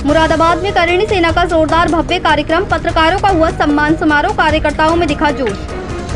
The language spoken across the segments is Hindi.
मुरादाबाद में करणी सेना का जोरदार भव्य कार्यक्रम, पत्रकारों का हुआ सम्मान समारोह, कार्यकर्ताओं में दिखा जोश।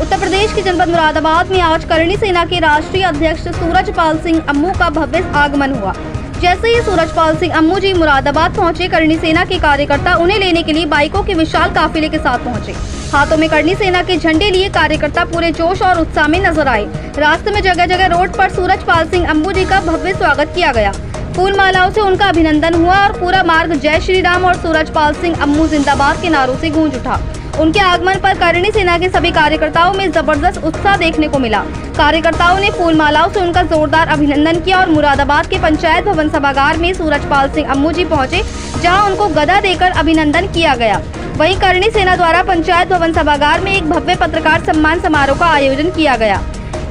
उत्तर प्रदेश के जनपद मुरादाबाद में आज करणी सेना के राष्ट्रीय अध्यक्ष सूरजपाल सिंह अम्मू का भव्य आगमन हुआ। जैसे ही सूरजपाल सिंह अम्मू जी मुरादाबाद पहुंचे, करणी सेना के कार्यकर्ता उन्हें लेने के लिए बाइकों के विशाल काफिले के साथ पहुंचे। हाथों में करणी सेना के झंडे लिए कार्यकर्ता पूरे जोश और उत्साह में नजर आए। रास्ते में जगह जगह रोड पर सूरजपाल सिंह अम्मू जी का भव्य स्वागत किया गया। फूल मालाओं से उनका अभिनंदन हुआ और पूरा मार्ग जय श्री राम और सूरजपाल सिंह अम्मू जिंदाबाद के नारों से गूंज उठा। उनके आगमन पर करणी सेना के सभी कार्यकर्ताओं में जबरदस्त उत्साह देखने को मिला। कार्यकर्ताओं ने फूल मालाओं से उनका जोरदार अभिनंदन किया और मुरादाबाद के पंचायत भवन सभागार में सूरजपाल सिंह अम्मू जी पहुंचे, जहां उनको गदा देकर अभिनंदन किया गया। वहीं करणी सेना द्वारा पंचायत भवन सभागार में एक भव्य पत्रकार सम्मान समारोह का आयोजन किया गया।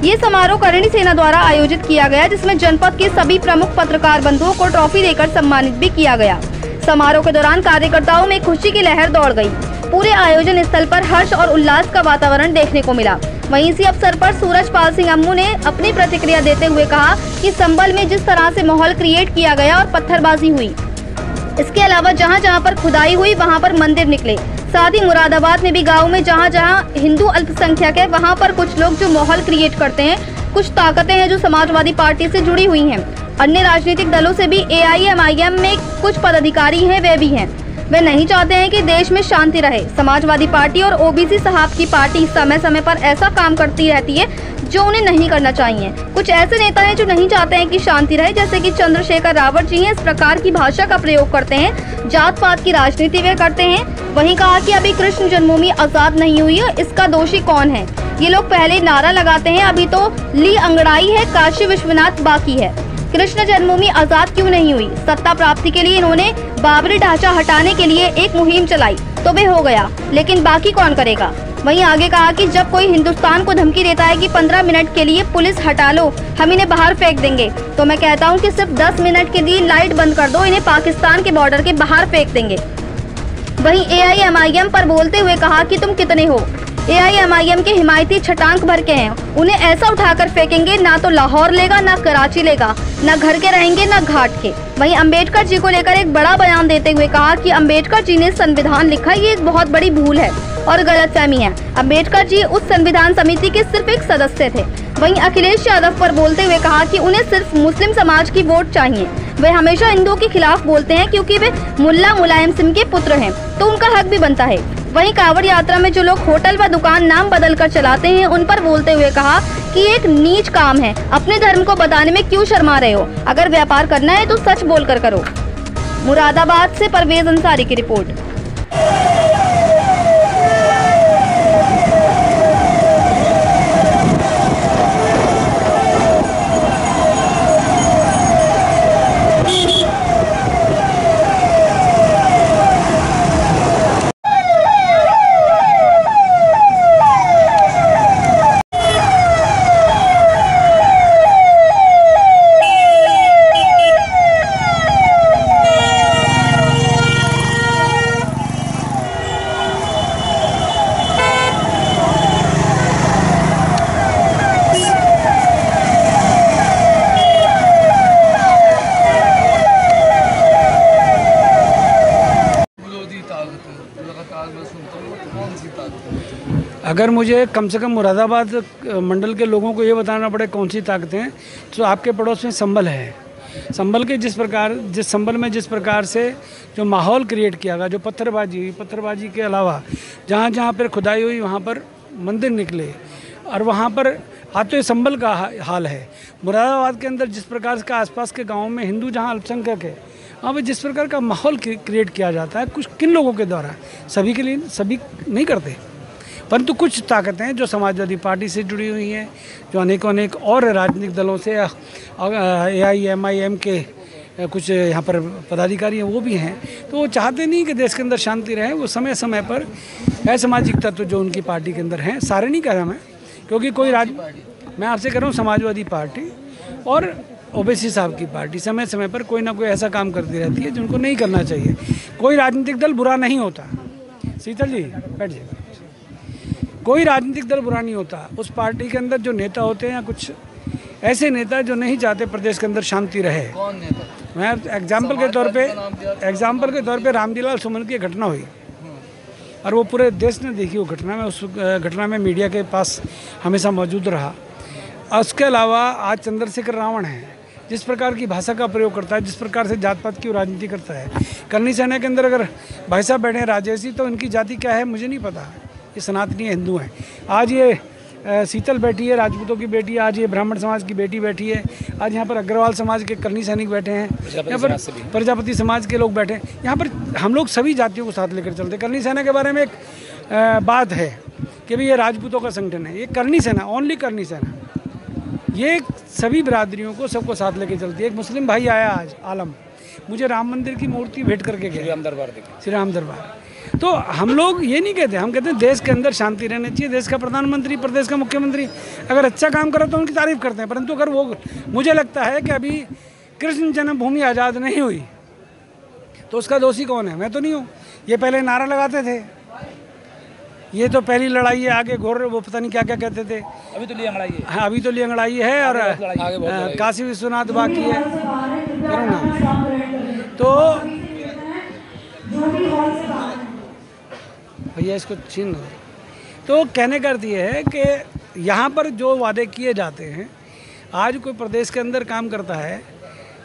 ये समारोह करणी सेना द्वारा आयोजित किया गया, जिसमें जनपद के सभी प्रमुख पत्रकार बंधुओं को ट्रॉफी देकर सम्मानित भी किया गया। समारोह के दौरान कार्यकर्ताओं में खुशी की लहर दौड़ गई। पूरे आयोजन स्थल पर हर्ष और उल्लास का वातावरण देखने को मिला। वहीं इसी अवसर पर सूरजपाल सिंह अम्मू ने अपनी प्रतिक्रिया देते हुए कहा कि संभल में जिस तरह से माहौल क्रिएट किया गया और पत्थरबाजी हुई, इसके अलावा जहां जहां पर खुदाई हुई वहां पर मंदिर निकले। साथ ही मुरादाबाद में भी गाँव में जहां जहां हिंदू अल्पसंख्यक है, वहां पर कुछ लोग जो माहौल क्रिएट करते हैं, कुछ ताकतें हैं जो समाजवादी पार्टी से जुड़ी हुई हैं। अन्य राजनीतिक दलों से भी AIMIM में कुछ पदाधिकारी हैं, वे भी हैं। वे नहीं चाहते हैं कि देश में शांति रहे। समाजवादी पार्टी और OBC साहब की पार्टी समय समय पर ऐसा काम करती रहती है जो उन्हें नहीं करना चाहिए। कुछ ऐसे नेता हैं जो नहीं चाहते हैं कि शांति रहे, जैसे कि चंद्रशेखर रावत जी हैं, इस प्रकार की भाषा का प्रयोग करते हैं, जात पात की राजनीति वे करते हैं। वहीं कहा कि अभी कृष्ण जन्मभूमि आजाद नहीं हुई है, इसका दोषी कौन है। ये लोग पहले नारा लगाते हैं, अभी तो ली अंगड़ाई है, काशी विश्वनाथ बाकी है। कृष्ण जन्मभूमि आजाद क्यों नहीं हुई? सत्ता प्राप्ति के लिए इन्होंने बाबरी ढांचा हटाने के लिए एक मुहिम चलाई तो वे हो गया, लेकिन बाकी कौन करेगा। वहीं आगे कहा कि जब कोई हिंदुस्तान को धमकी देता है कि 15 मिनट के लिए पुलिस हटा लो, हम इन्हें बाहर फेंक देंगे, तो मैं कहता हूं कि सिर्फ 10 मिनट के लिए लाइट बंद कर दो, इन्हें पाकिस्तान के बॉर्डर के बाहर फेंक देंगे। वहीं AIMIM पर बोलते हुए कहा कि तुम कितने हो। AIMIM के हिमायती छटांक भर के हैं, उन्हें ऐसा उठाकर फेंकेंगे, ना तो लाहौर लेगा, ना कराची लेगा, ना घर के रहेंगे, ना घाट के। वहीं अंबेडकर जी को लेकर एक बड़ा बयान देते हुए कहा कि अंबेडकर जी ने संविधान लिखा, ये एक बहुत बड़ी भूल है और गलतफहमी है। अंबेडकर जी उस संविधान समिति के सिर्फ एक सदस्य थे। वहीं अखिलेश यादव पर बोलते हुए कहा कि उन्हें सिर्फ मुस्लिम समाज की वोट चाहिए। वे हमेशा हिंदुओं के खिलाफ बोलते हैं क्योंकि वे मुल्ला मुलायम सिंह के पुत्र हैं, तो उनका हक भी बनता है। वहीं कांवड़ यात्रा में जो लोग होटल व दुकान नाम बदल कर चलाते हैं, उन पर बोलते हुए कहा कि एक नीच काम है, अपने धर्म को बताने में क्यों शर्मा रहे हो। अगर व्यापार करना है तो सच बोलकर करो। मुरादाबाद से परवेज अंसारी की रिपोर्ट। अगर मुझे कम से कम मुरादाबाद मंडल के लोगों को ये बताना पड़े कौन सी ताकतें हैं, तो आपके पड़ोस में संभल है। संभल के संभल में जिस प्रकार से जो माहौल क्रिएट किया गया, जो पत्थरबाजी के अलावा जहाँ जहाँ पर खुदाई हुई वहाँ पर मंदिर निकले, और वहाँ पर आज तो ये संभल का हाल है। मुरादाबाद के अंदर जिस प्रकार के आसपास के गाँव में हिंदू जहाँ अल्पसंख्यक है, वहाँ पर जिस प्रकार का माहौल क्रिएट किया जाता है, कुछ किन लोगों के द्वारा, सभी के लिए सभी नहीं करते, परंतु कुछ ताकतें जो समाजवादी पार्टी से जुड़ी हुई हैं, जो अनेक और राजनीतिक दलों से AIMIM के कुछ यहाँ पर पदाधिकारी हैं, वो भी हैं, तो वो चाहते नहीं कि देश के अंदर शांति रहे। वो समय समय पर असामाजिक तत्व जो उनकी पार्टी के अंदर हैं, सारे नहीं कह रहा मैं, क्योंकि मैं आपसे कह रहा हूँ समाजवादी पार्टी और OBC साहब की पार्टी समय समय पर कोई ना कोई ऐसा काम करती रहती है जिनको नहीं करना चाहिए। कोई राजनीतिक दल बुरा नहीं होता। शीतल जी बैठ जाइए। कोई राजनीतिक दल बुरा नहीं होता। उस पार्टी के अंदर जो नेता होते हैं, या कुछ ऐसे नेता जो नहीं चाहते प्रदेश के अंदर शांति रहे, कौन नेता? मैं एग्जाम्पल के तौर पे रामजीलाल सुमन की घटना हुई और वो पूरे देश ने देखी वो घटना में। उस घटना में मीडिया के पास हमेशा मौजूद रहा। और उसके अलावा आज चंद्रशेखर रावण है, जिस प्रकार की भाषा का प्रयोग करता है, जिस प्रकार से जात पात की राजनीति करता है। करनी सेना के अंदर अगर भाई साहब बैठे हैं राजेश जी, तो इनकी जाति क्या है मुझे नहीं पता। ये सनातनी हिंदू हैं। आज ये शीतल बैठी है, राजपूतों की बेटी है। आज ये ब्राह्मण समाज की बेटी बैठी है। आज यहाँ पर अग्रवाल समाज के करनी सैनिक बैठे हैं। यहाँ पर प्रजापति समाज के लोग बैठे हैं। यहाँ पर हम लोग सभी जातियों को साथ लेकर चलते हैं। करनी सेना के बारे में एक बात है कि भाई ये राजपूतों का संगठन है। ये करनी सेना, ओनली करनी सेना, ये सभी बिरादरियों को सबको साथ लेके चलती है। एक मुस्लिम भाई आया आज आलम, मुझे राम मंदिर की मूर्ति भेंट करके गया, श्री राम दरबार। तो हम लोग ये नहीं कहते, हम कहते हैं देश के अंदर शांति रहनी चाहिए। देश का प्रधानमंत्री, प्रदेश का मुख्यमंत्री अगर अच्छा काम करे तो उनकी तारीफ करते हैं। परंतु अगर वो, मुझे लगता है कि अभी कृष्ण जन्मभूमि आज़ाद नहीं हुई तो उसका दोषी कौन है? मैं तो नहीं हूँ। ये पहले नारा लगाते थे, ये तो पहली लड़ाई है, आगे घोर वो पता नहीं क्या क्या कहते थे। अभी तो लिए अंगड़ाई है। हाँ, अभी तो लिए अंगड़ाई है और काशी विश्वनाथ बाकी है। तो भैया इसको छीन लो। तो कहने का अर्थ ये है कि यहाँ पर जो वादे किए जाते हैं, आज कोई प्रदेश के अंदर काम करता है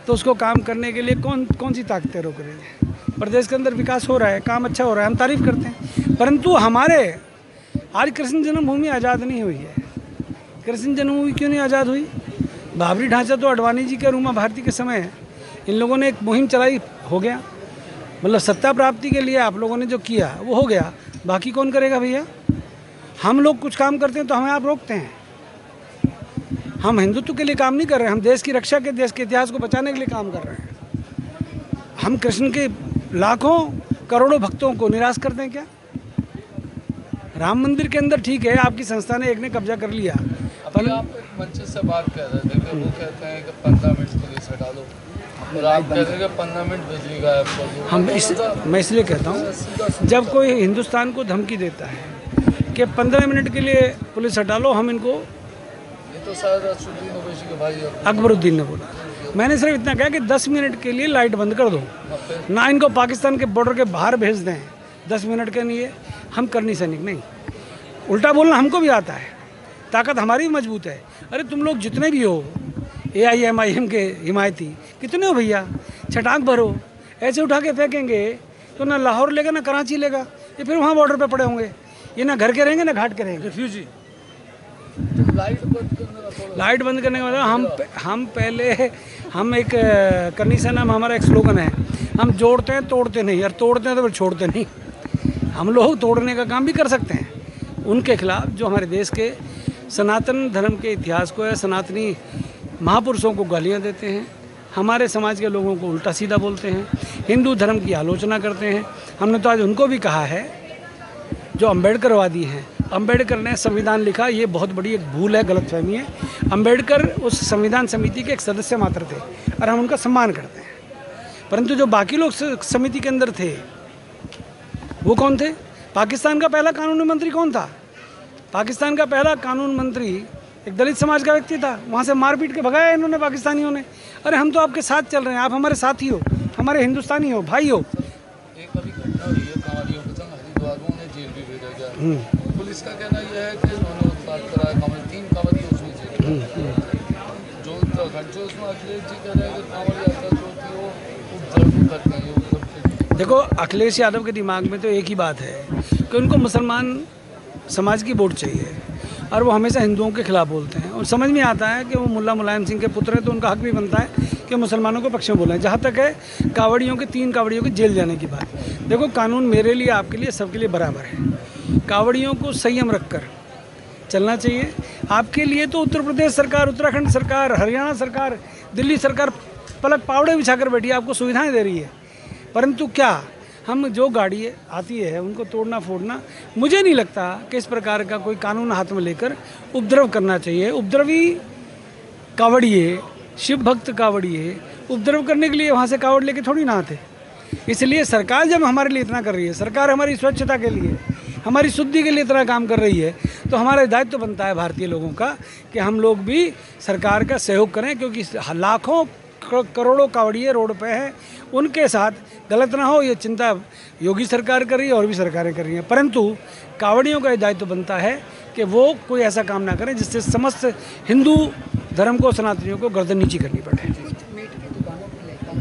तो उसको काम करने के लिए कौन सी ताकतें रोक रही है? प्रदेश के अंदर विकास हो रहा है, काम अच्छा हो रहा है, हम तारीफ करते हैं। परंतु हमारे आज कृष्ण जन्मभूमि आज़ाद नहीं हुई है। कृष्ण जन्मभूमि क्यों नहीं आज़ाद हुई? बाबरी ढांचा तो अडवाणी जी के रूमा भारती के समय है। इन लोगों ने एक मुहिम चलाई, हो गया। मतलब सत्ता प्राप्ति के लिए आप लोगों ने जो किया वो हो गया, बाकी कौन करेगा भैया? हम लोग कुछ काम करते हैं तो हमें आप रोकते हैं। हम हिंदुत्व के लिए काम नहीं कर रहे हैं, हम देश की रक्षा के, देश के इतिहास को बचाने के लिए काम कर रहे हैं। हम कृष्ण के लाखों करोड़ों भक्तों को निराश करते हैं क्या? राम मंदिर के अंदर ठीक है, आपकी संस्था ने, एक ने कब्जा कर लिया। पर आप मंच से बात कर रहे थे कि वो कहते हैं कि 15 मिनट पुलिस हटा दो और आप कहते हैं कि 15 मिनट बिजली गायब कर दो। मैं इसलिए कहता हूँ, जब कोई हिंदुस्तान को धमकी देता है कि 15 मिनट के लिए पुलिस हटा लो, हम इनको, ये तो शायद अकबरुद्दीन ने बोला। मैंने सिर्फ इतना कहा कि 10 मिनट के लिए लाइट बंद कर दो, ना इनको पाकिस्तान के बॉर्डर के बाहर भेज दें 10 मिनट के लिए। हम करनी सैनिक नहीं, उल्टा बोलना हमको भी आता है, ताकत हमारी भी मजबूत है। अरे तुम लोग जितने भी हो, AIM के हिमायती कितने हो भैया, छटाक भरो। ऐसे उठा के फेंकेंगे तो ना लाहौर लेगा ना कराची लेगा, ये फिर वहाँ बॉर्डर पे पड़े होंगे। ये ना घर के रहेंगे ना घाट के रहेंगे। रिफ्यूजी लाइट बंद करने के बाद हम एक करनी सेना में हमारा एक स्लोगन है, हम जोड़ते हैं तोड़ते नहीं, और तोड़ते हैं तो फिर छोड़ते नहीं। हम लोग तोड़ने का काम भी कर सकते हैं उनके खिलाफ जो हमारे देश के सनातन धर्म के इतिहास को है, सनातनी महापुरुषों को गालियाँ देते हैं, हमारे समाज के लोगों को उल्टा सीधा बोलते हैं, हिंदू धर्म की आलोचना करते हैं। हमने तो आज उनको भी कहा है जो अम्बेडकरवादी हैं। अम्बेडकर ने संविधान लिखा, ये बहुत बड़ी एक भूल है, गलतफहमी है। अम्बेडकर उस संविधान समिति के एक सदस्य मात्र थे और हम उनका सम्मान करते हैं। परंतु जो बाकी लोग समिति के अंदर थे वो कौन थे? पाकिस्तान का पहला कानूनी मंत्री कौन था? पाकिस्तान का पहला कानून मंत्री एक दलित समाज का व्यक्ति था। वहाँ से मारपीट के भगाया इन्होंने पाकिस्तानियों ने। अरे हम तो आपके साथ चल रहे हैं, आप हमारे साथी हो, हमारे हिंदुस्तानी हो, भाई हो। एक अभी घटना हुई है कांवड़ियों के संग, हरिद्वार में उन्हें जेल भी भेजा गया। पुलिस का कहना यह है कि उन्होंने उत्पाद कराया, 3 कांवड़ियों उसमें जेल जो उत्तराखंड जो उसमें अखिलेश जी कह रहे हैं कि कांवड़ यात्रा जो थी वो उपद्रव करते हैं। देखो, अखिलेश यादव के दिमाग में तो एक ही बात है कि उनको मुसलमान समाज की वोट चाहिए और वो हमेशा हिंदुओं के खिलाफ बोलते हैं। और समझ में आता है कि वो मुल्ला मुलायम सिंह के पुत्र हैं तो उनका हक भी बनता है कि मुसलमानों के पक्ष में बोलें। जहाँ तक है कांवड़ियों के 3 कांवड़ियों के जेल जाने की बात, देखो कानून मेरे लिए, आपके लिए, सबके लिए बराबर है। कांवड़ियों को संयम रखकर चलना चाहिए। आपके लिए तो उत्तर प्रदेश सरकार, उत्तराखंड सरकार, हरियाणा सरकार, दिल्ली सरकार पलक पावड़े बिछाकर बैठी है, आपको सुविधाएँ दे रही है। परंतु क्या हम जो गाड़ी आती है उनको तोड़ना फोड़ना, मुझे नहीं लगता कि इस प्रकार का कोई कानून हाथ में लेकर उपद्रव करना चाहिए। उपद्रवी कावड़िए, शिव भक्त कावड़िए उपद्रव करने के लिए वहाँ से कावड़ लेके थोड़ी ना आते। इसलिए सरकार जब हमारे लिए इतना कर रही है, सरकार हमारी स्वच्छता के लिए, हमारी शुद्धि के लिए इतना काम कर रही है, तो हमारा दायित्व बनता है भारतीय लोगों का कि हम लोग भी सरकार का सहयोग करें। क्योंकि लाखों करोड़ों कावड़िए रोड पे हैं, उनके साथ गलत ना हो ये चिंता योगी सरकार कर रही है और भी सरकारें कर रही हैं। परंतु कावड़ियों का दायित्व बनता है कि वो कोई ऐसा काम ना करें जिससे समस्त हिंदू धर्म को, सनातनियों को गर्दन नीची करनी पड़े। कुछ मीट की दुकानों को लेकर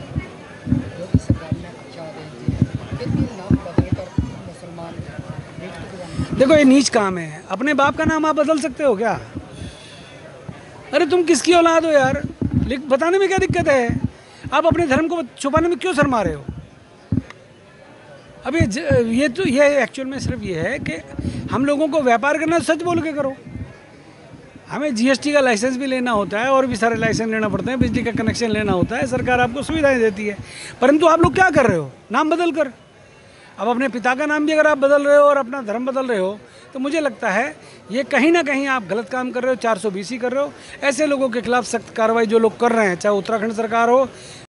योगी सरकार ने अच्छा आदेश दिया, लेकिन नाम बदलकर मुसलमान मीट की दुकान। देखो ये नीच काम है, अपने बाप का नाम आप बदल सकते हो क्या? अरे तुम किसकी औलाद हो यार, बताने में क्या दिक्कत है? आप अपने धर्म को छुपाने में क्यों शर्मा रहे हो? अब ये एक्चुअल में सिर्फ ये है कि हम लोगों को व्यापार करना सच बोल के करो। हमें जीएसटी का लाइसेंस भी लेना होता है और भी सारे लाइसेंस लेना पड़ते हैं, बिजली का कनेक्शन लेना होता है, सरकार आपको सुविधाएं देती है। परंतु आप लोग क्या कर रहे हो? नाम बदल कर, अब अपने पिता का नाम भी अगर आप बदल रहे हो और अपना धर्म बदल रहे हो, तो मुझे लगता है ये कहीं ना कहीं आप गलत काम कर रहे हो, 420 कर रहे हो। ऐसे लोगों के खिलाफ सख्त कार्रवाई जो लोग कर रहे हैं, चाहे उत्तराखंड सरकार हो